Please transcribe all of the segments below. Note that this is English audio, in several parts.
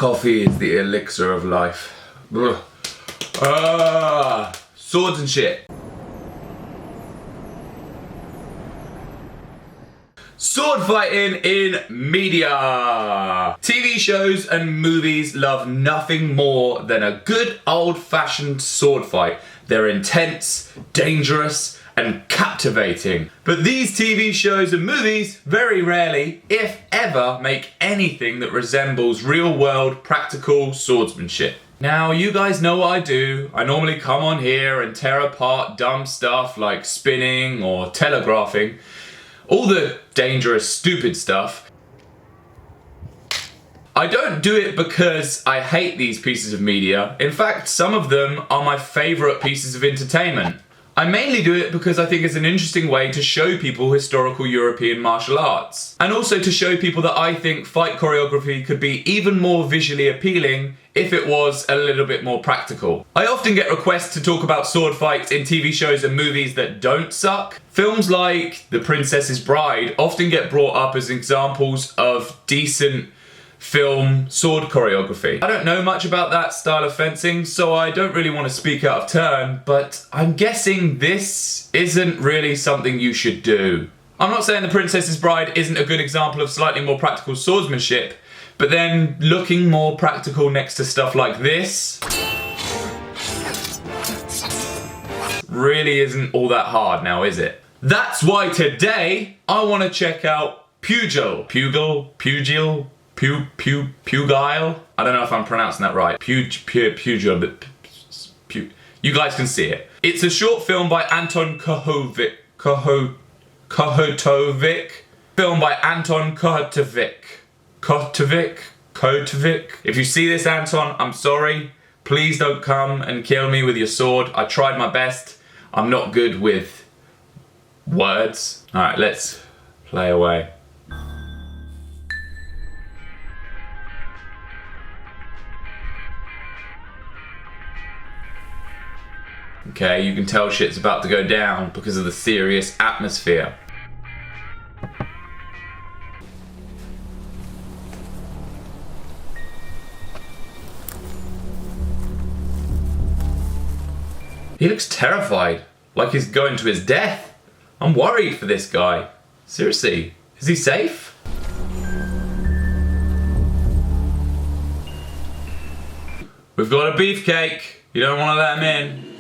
Coffee is the elixir of life. Swords and shit. Sword fighting in media. TV shows and movies love nothing more than a good old-fashioned sword fight. They're intense, dangerous, and captivating. But these TV shows and movies very rarely, if ever, make anything that resembles real-world practical swordsmanship. Now, you guys know what I do. I normally come on here and tear apart dumb stuff like spinning or telegraphing. All the dangerous, stupid stuff. I don't do it because I hate these pieces of media. In fact, some of them are my favourite pieces of entertainment. I mainly do it because I think it's an interesting way to show people historical European martial arts. And also to show people that I think fight choreography could be even more visually appealing if it was a little bit more practical. I often get requests to talk about sword fights in TV shows and movies that don't suck. Films like The Princess's Bride often get brought up as examples of decent film sword choreography. I don't know much about that style of fencing, so I don't really want to speak out of turn, but I'm guessing this isn't really something you should do. I'm not saying The Princess's Bride isn't a good example of slightly more practical swordsmanship, but then looking more practical next to stuff like this really isn't all that hard now, is it? That's why today I want to check out Pugil. Pugil? I don't know if I'm pronouncing that right. Pugil, but you guys can see it. It's a short film by Anton Kohotovic. Film by Anton Kohotovic. If you see this, Anton, I'm sorry. Please don't come and kill me with your sword. I tried my best. I'm not good with words. All right, let's play away. Okay, you can tell shit's about to go down because of the serious atmosphere. He looks terrified, like he's going to his death. I'm worried for this guy. Seriously, is he safe? We've got a beefcake. You don't want to let him in.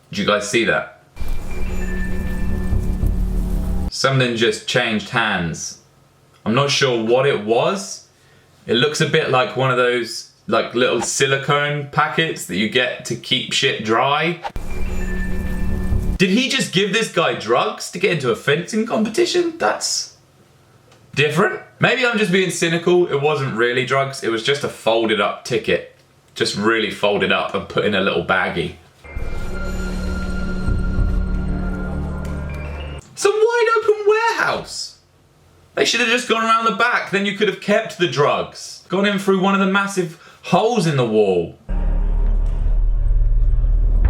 Did you guys see that? Something just changed hands. I'm not sure what it was. It looks a bit like one of those like little silicone packets that you get to keep shit dry. Did he just give this guy drugs to get into a fencing competition? That's different. Maybe I'm just being cynical. It wasn't really drugs. It was just a folded up ticket. Just really folded up and put in a little baggie. It's a wide open warehouse. They should have just gone around the back, then you could have kept the drugs. Gone in through one of the massive holes in the wall.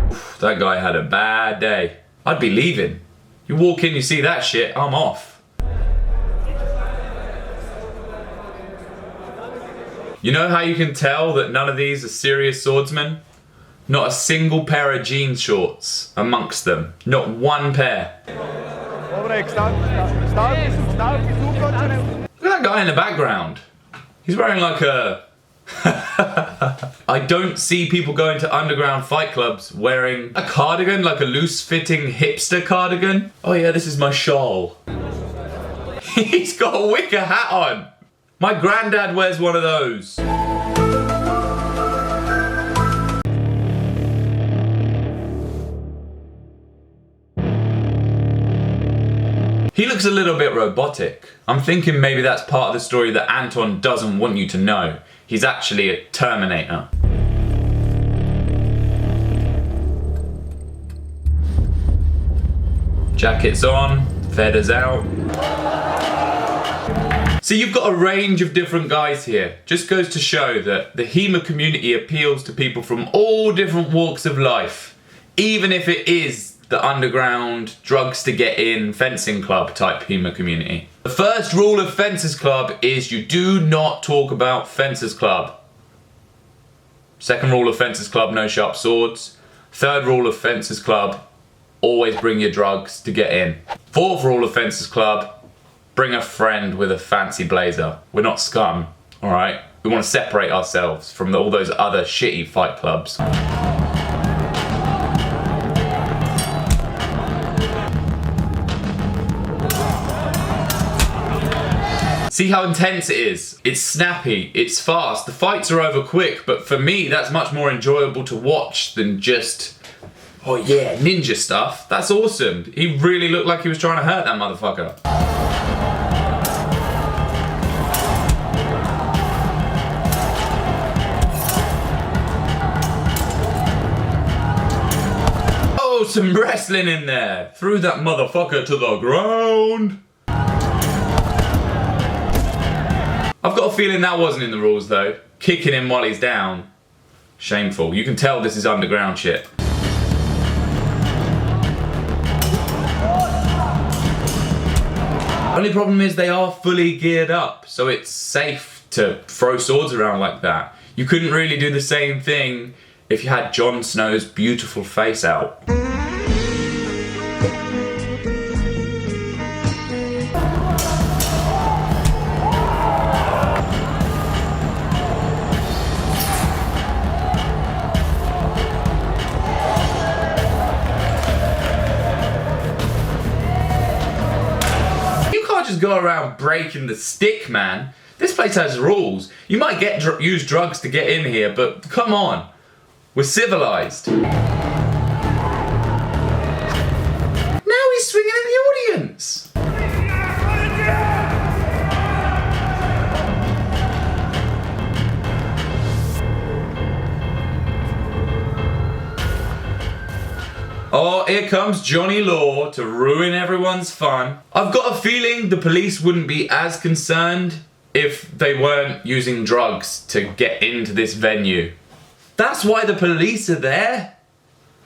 Oof, that guy had a bad day. I'd be leaving. You walk in, you see that shit, I'm off. You know how you can tell that none of these are serious swordsmen? Not a single pair of jean shorts amongst them. Not one pair. Look at that guy in the background. He's wearing like a... I don't see people going to underground fight clubs wearing a cardigan, like a loose-fitting hipster cardigan. Oh yeah, this is my shawl. He's got a wicker hat on. My granddad wears one of those. He looks a little bit robotic. I'm thinking maybe that's part of the story that Anton doesn't want you to know. He's actually a Terminator. Jacket's on, feathers out. So you've got a range of different guys here. Just goes to show that the HEMA community appeals to people from all different walks of life. Even if it is the underground drugs to get in fencing club type HEMA community. The first rule of Fencers Club is you do not talk about Fencers Club. Second rule of Fencers Club, no sharp swords. Third rule of Fencers Club, always bring your drugs to get in. Fourth rule of Fencers Club, bring a friend with a fancy blazer. We're not scum, alright? We want to separate ourselves from all those other shitty fight clubs. See how intense it is? It's snappy, it's fast, the fights are over quick, but for me that's much more enjoyable to watch than just, oh yeah, ninja stuff. That's awesome. He really looked like he was trying to hurt that motherfucker. Oh, some wrestling in there. Threw that motherfucker to the ground. I've got a feeling that wasn't in the rules though. Kicking him while he's down. Shameful. You can tell this is underground shit. Only problem is they are fully geared up, so it's safe to throw swords around like that. You couldn't really do the same thing if you had Jon Snow's beautiful face out. Just go around breaking the stick, man. This place has rules. You might use drugs to get in here, but come on. We're civilized. Now he's swinging at the audience. Oh, here comes Johnny Law to ruin everyone's fun. I've got a feeling the police wouldn't be as concerned if they weren't using drugs to get into this venue. That's why the police are there.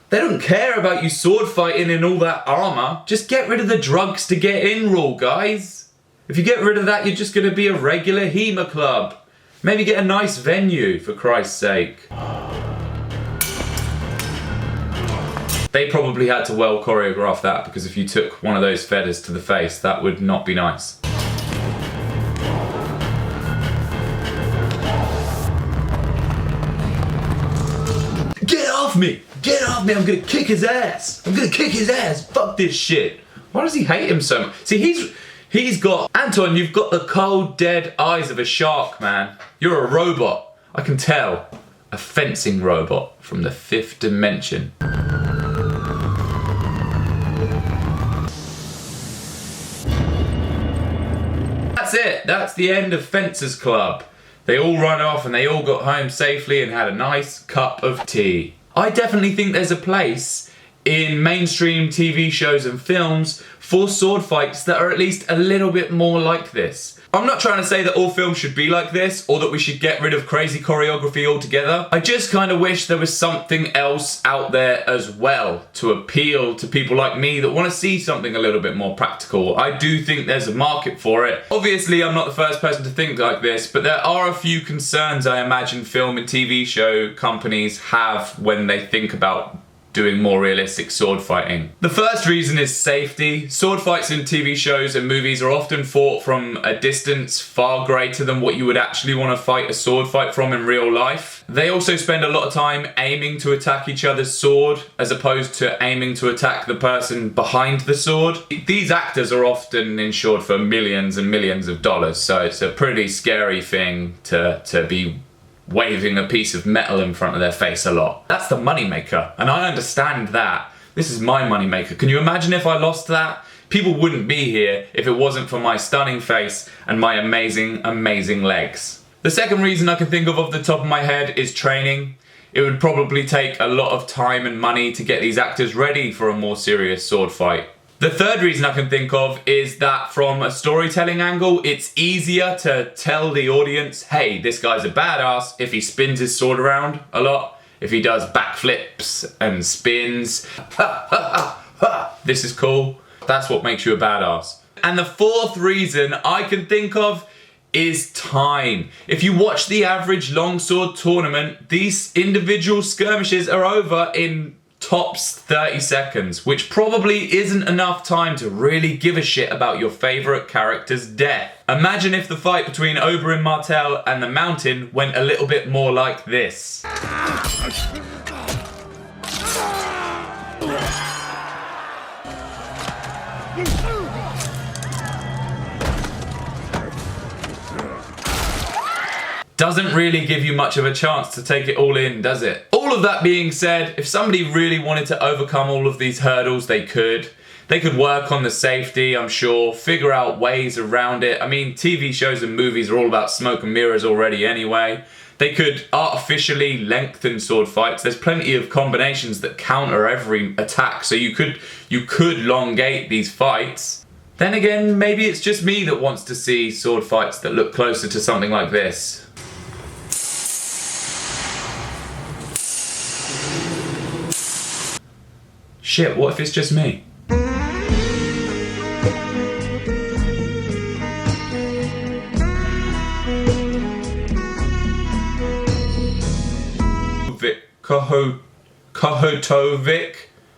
They don't care about you sword fighting in all that armor. Just get rid of the drugs to get in rule, guys. If you get rid of that, you're just gonna be a regular HEMA club. Maybe get a nice venue, for Christ's sake. They probably had to well choreograph that, because if you took one of those feathers to the face, that would not be nice. Get off me! Get off me! I'm gonna kick his ass! I'm gonna kick his ass! Fuck this shit! Why does he hate him so much? See, he's got... Anton, you've got the cold, dead eyes of a shark, man. You're a robot. I can tell. A fencing robot from the 5th dimension. That's it. That's the end of Fencers Club. They all run off and they all got home safely and had a nice cup of tea. I definitely think there's a place in mainstream TV shows and films for sword fights that are at least a little bit more like this. I'm not trying to say that all films should be like this or that we should get rid of crazy choreography altogether. I just kind of wish there was something else out there as well to appeal to people like me that want to see something a little bit more practical. I do think there's a market for it. Obviously, I'm not the first person to think like this, but there are a few concerns I imagine film and TV show companies have when they think about doing more realistic sword fighting. The first reason is safety. Sword fights in TV shows and movies are often fought from a distance far greater than what you would actually want to fight a sword fight from in real life. They also spend a lot of time aiming to attack each other's sword as opposed to aiming to attack the person behind the sword. These actors are often insured for millions and millions of dollars, so it's a pretty scary thing to be waving a piece of metal in front of their face a lot. That's the moneymaker, and I understand that. This is my moneymaker. Can you imagine if I lost that? People wouldn't be here if it wasn't for my stunning face and my amazing, amazing legs. The second reason I can think of off the top of my head is training. It would probably take a lot of time and money to get these actors ready for a more serious sword fight. The third reason I can think of is that from a storytelling angle, it's easier to tell the audience, hey, this guy's a badass if he spins his sword around a lot, if he does backflips and spins. ha, this is cool. That's what makes you a badass. And the fourth reason I can think of is time. If you watch the average longsword tournament, these individual skirmishes are over in tops 30 seconds, which probably isn't enough time to really give a shit about your favourite character's death. Imagine if the fight between Oberyn Martell and the Mountain went a little bit more like this. Doesn't really give you much of a chance to take it all in, does it? All of that being said, if somebody really wanted to overcome all of these hurdles, they could. They could work on the safety, I'm sure, figure out ways around it. I mean, TV shows and movies are all about smoke and mirrors already anyway. They could artificially lengthen sword fights. There's plenty of combinations that counter every attack, so you could elongate these fights. Then again, maybe it's just me that wants to see sword fights that look closer to something like this. Shit, what if it's just me? Kohotovic